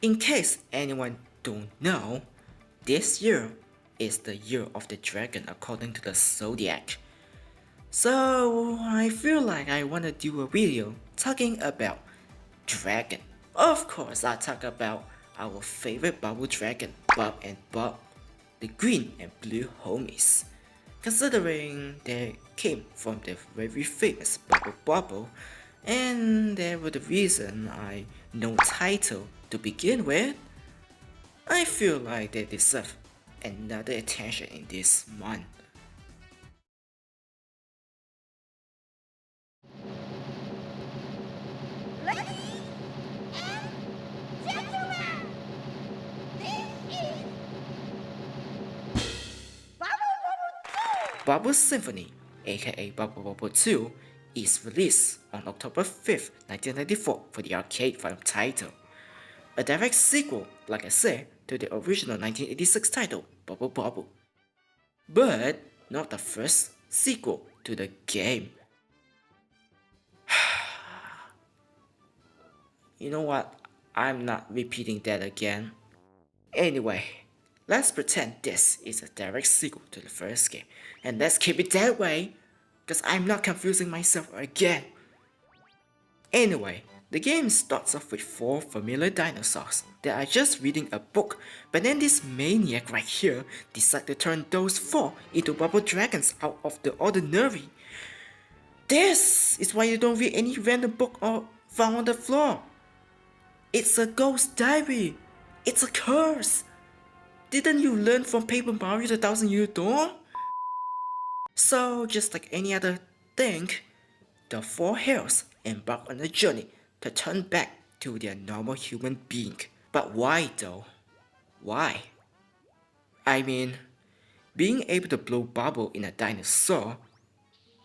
In case anyone don't know, this year is the year of the dragon according to the zodiac. So I feel like I wanna do a video talking about dragon. Of course I talk about our favorite bubble dragon, Bob and Bob, the green and blue homies. Considering they came from the very famous Bubble, and they were the reason I know title to begin with, I feel like they deserve another attention in this month. Ladies and gentlemen, this is Bubble Symphony, aka Bubble 2, is released on October 5th, 1994 for the arcade film title. A direct sequel, like I said, to the original 1986 title, Bubble. But not the first sequel to the game. You know what? I'm not repeating that again. Anyway, let's pretend this is a direct sequel to the first game, and let's keep it that way, cause I'm not confusing myself again. Anyway, the game starts off with 4 familiar dinosaurs that are just reading a book, but then this maniac right here decides to turn those 4 into bubble dragons out of the ordinary. This is why you don't read any random book or found on the floor. It's a ghost diary. It's a curse. Didn't you learn from Paper Mario the Thousand Year Door? So just like any other thing, the 4 heroes embark on a journey to turn back to their normal human being. But why though? Why? I mean, being able to blow bubble in a dinosaur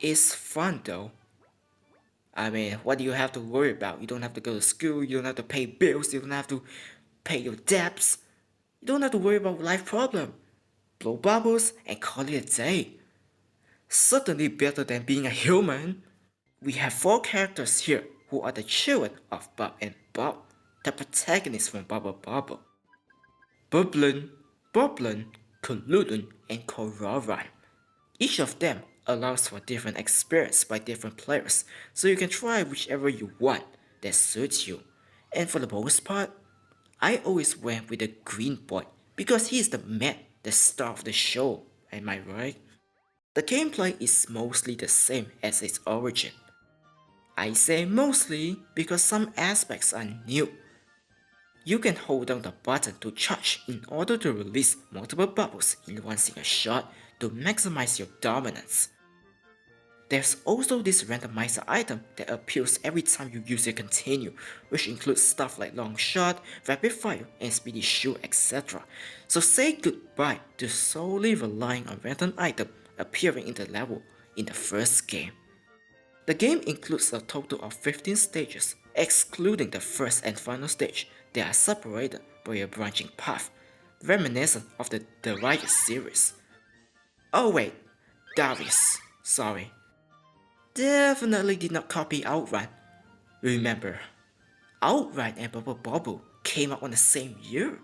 is fun though. I mean, what do you have to worry about? You don't have to go to school, you don't have to pay bills, you don't have to pay your debts. You don't have to worry about life problem. Blow bubbles and call it a day. Certainly better than being a human. We have 4 characters here who are the children of Bob and Bob, the protagonists from Bubble. Bubblun, Kululun, and Kororan. Each of them allows for different experience by different players, so you can try whichever you want that suits you. And for the most part, I always went with the green boy because he is the man, the star of the show, am I right? The gameplay is mostly the same as its origin. I say mostly because some aspects are new. You can hold down the button to charge in order to release multiple bubbles in one single shot to maximize your dominance. There's also this randomizer item that appears every time you use your continue, which includes stuff like long shot, rapid fire, and speedy shoot, etc. So say goodbye to solely relying on random item appearing in the level in the first game. The game includes a total of 15 stages, excluding the first and final stage that are separated by a branching path, reminiscent of the Darius series. Oh wait, Darius, sorry. Definitely did not copy Outrun. Remember, Outrun and Bubble came out on the same year.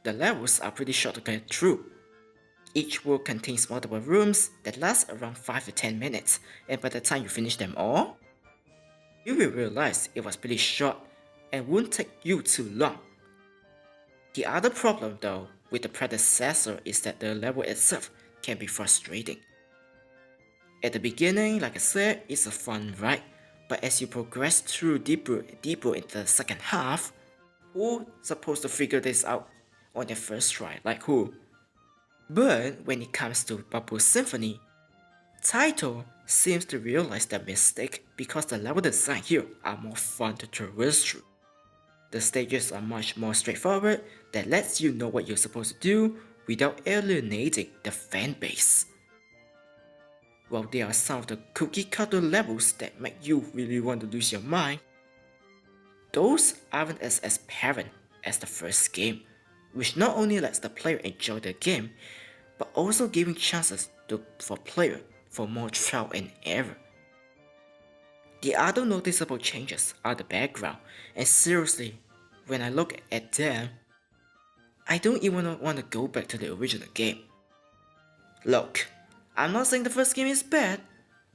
The levels are pretty short to get through. Each world contains multiple rooms that last around 5 to 10 minutes, and by the time you finish them all, you will realize it was pretty short and won't take you too long. The other problem though with the predecessor is that the level itself can be frustrating. At the beginning, like I said, it's a fun ride, but as you progress through deeper and deeper into the second half, who's supposed to figure this out on their first try, like who? But when it comes to Bubble Symphony, Taito seems to realize their mistake because the level design here are more fun to traverse through. The stages are much more straightforward that lets you know what you're supposed to do without alienating the fanbase. While there are some of the cookie cutter levels that make you really want to lose your mind, those aren't as apparent as the first game, which not only lets the player enjoy the game, but also giving chances for player for more trial and error. The other noticeable changes are the background, and seriously, when I look at them, I don't even want to go back to the original game. Look, I'm not saying the first game is bad,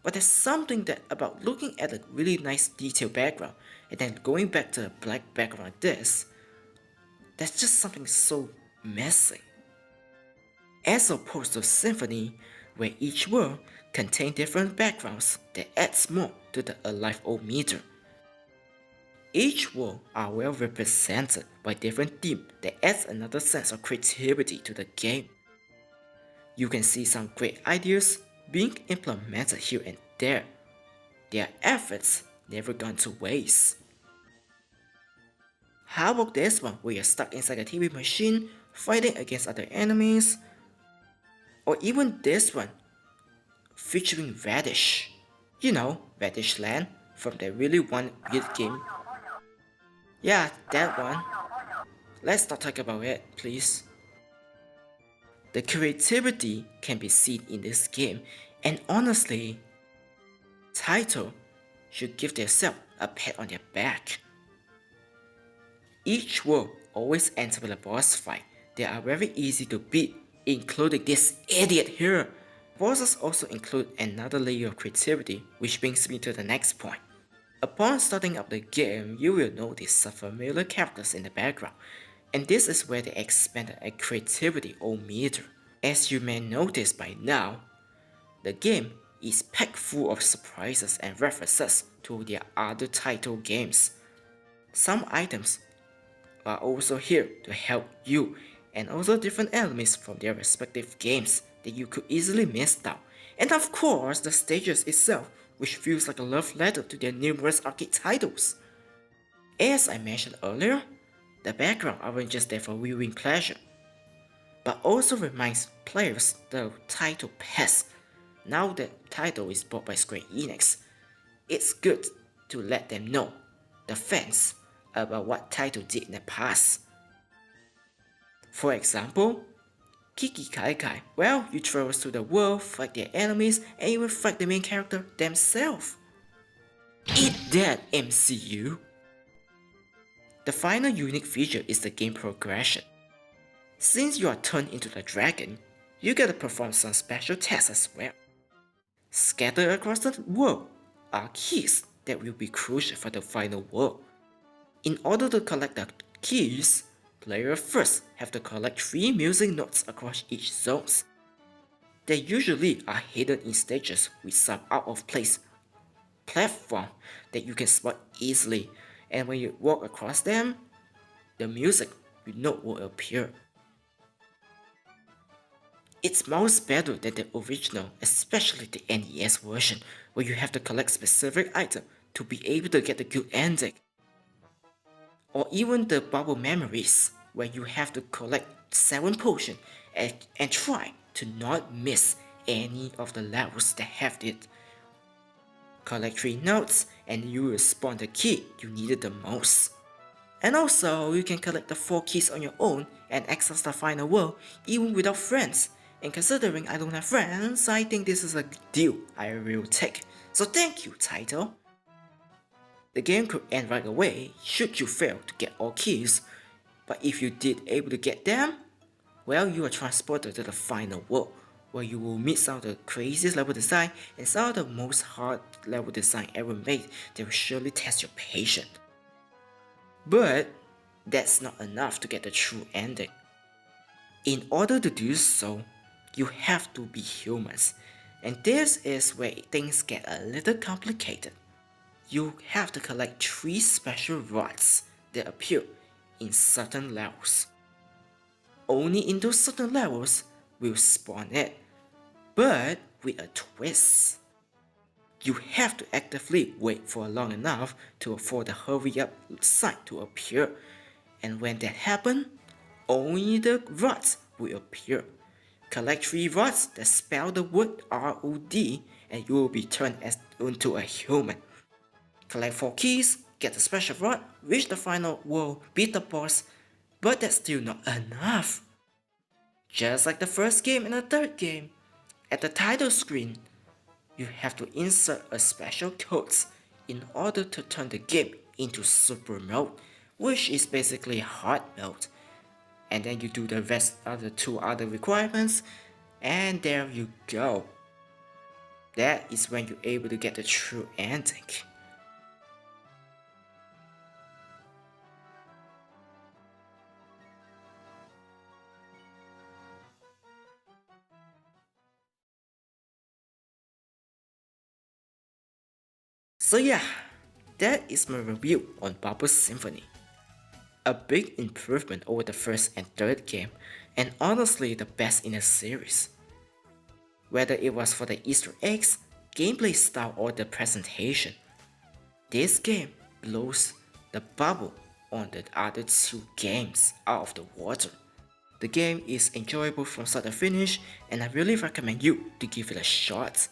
but there's something that about looking at a really nice detailed background and then going back to a black background like this, there's just something so missing. As opposed to Symphony, where each world contains different backgrounds that adds more to the alive-o-meter. Each world are well represented by different themes that adds another sense of creativity to the game. You can see some great ideas being implemented here and there. Their efforts never gone to waste. How about this one where you're stuck inside a TV machine fighting against other enemies? Or even this one featuring Radish. You know, Radish Land from the really one weird game. Yeah, that one. Let's not talk about it, please. The creativity can be seen in this game, and honestly, Taito should give themselves a pat on their back. Each world always ends with a boss fight that are very easy to beat, including this idiot here. Bosses also include another layer of creativity, which brings me to the next point. Upon starting up the game, you will notice some familiar characters in the background, and this is where they expanded a creativity meter. As you may notice by now, the game is packed full of surprises and references to their other title games. Some items are also here to help you, and also different elements from their respective games that you could easily miss out. And of course, the stages itself, which feels like a love letter to their numerous arcade titles. As I mentioned earlier, the background aren't just there for viewing pleasure, but also reminds players the title past. Now that title is bought by Square Enix, it's good to let them know, the fans, about what title did in the past. For example, Kiki Kai Kai, well, you traverse through the world, fight their enemies, and even fight the main character themselves. Eat that, MCU! The final unique feature is the game progression. Since you are turned into the dragon, you get to perform some special tests as well. Scattered across the world are keys that will be crucial for the final world. In order to collect the keys, players first have to collect 3 music notes across each zone. They usually are hidden in stages with some out of place platform that you can spot easily, and when you walk across them, the music note will appear. It's most better than the original, especially the NES version, where you have to collect specific items to be able to get the good ending. Or even the Bubble memories, where you have to collect 7 potions and try to not miss any of the levels that have it. Collect 3 notes and you will spawn the key you needed the most. And also, you can collect the 4 keys on your own and access the final world even without friends. And considering I don't have friends, I think this is a deal I will take. So thank you, title. The game could end right away should you fail to get all keys, but if you did able to get them, well, you are transported to the final world, where you will meet some of the craziest level design and some of the most hard level design ever made that will surely test your patience. But that's not enough to get the true ending. In order to do so, you have to be humans, and this is where things get a little complicated. You have to collect 3 special rods that appear in certain levels. Only in those certain levels will spawn it, but with a twist. You have to actively wait for long enough for the hurry up sign to appear, and when that happens, only the rods will appear. Collect 3 rods that spell the word ROD and you will be turned into a human. Collect 4 keys, get the special rod, reach the final world, beat the boss, but that's still not enough. Just like the first game and the third game, at the title screen, you have to insert a special code in order to turn the game into super mode, which is basically hard mode. And then you do the rest of the 2 other requirements, and there you go. That is when you're able to get the true ending. So yeah, that is my review on Bubble Symphony. A big improvement over the first and third game, and honestly the best in the series. Whether it was for the Easter eggs, gameplay style or the presentation, this game blows the Bubble on the other 2 games out of the water. The game is enjoyable from start to finish, and I really recommend you to give it a shot.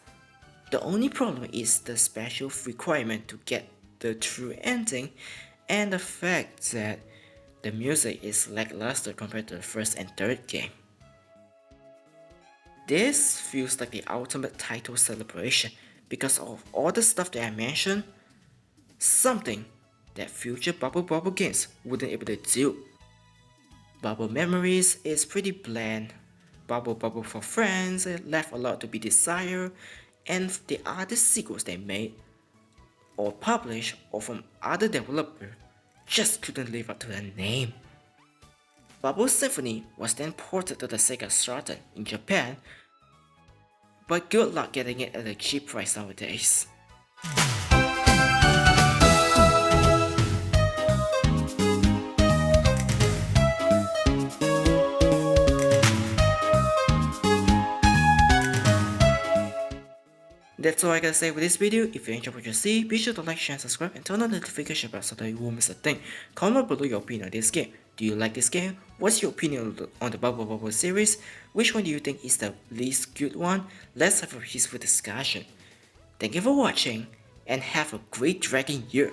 The only problem is the special requirement to get the true ending, and the fact that the music is lackluster compared to the first and third game. This feels like the ultimate title celebration because of all the stuff that I mentioned, something that future Bubble games wouldn't able to do. Bubble Memories is pretty bland. Bubble for Friends left a lot to be desired, and the other sequels they made or published or from other developers just couldn't live up to the name. Bubble Symphony was then ported to the Sega Saturn in Japan, but good luck getting it at a cheap price nowadays. That's all I gotta say with this video. If you enjoyed what you see, be sure to like, share, and subscribe, and turn on the notification bell so that you won't miss a thing. Comment below your opinion on this game. Do you like this game? What's your opinion on the Bubble series? Which one do you think is the least good one? Let's have a peaceful discussion. Thank you for watching, and have a great dragon year.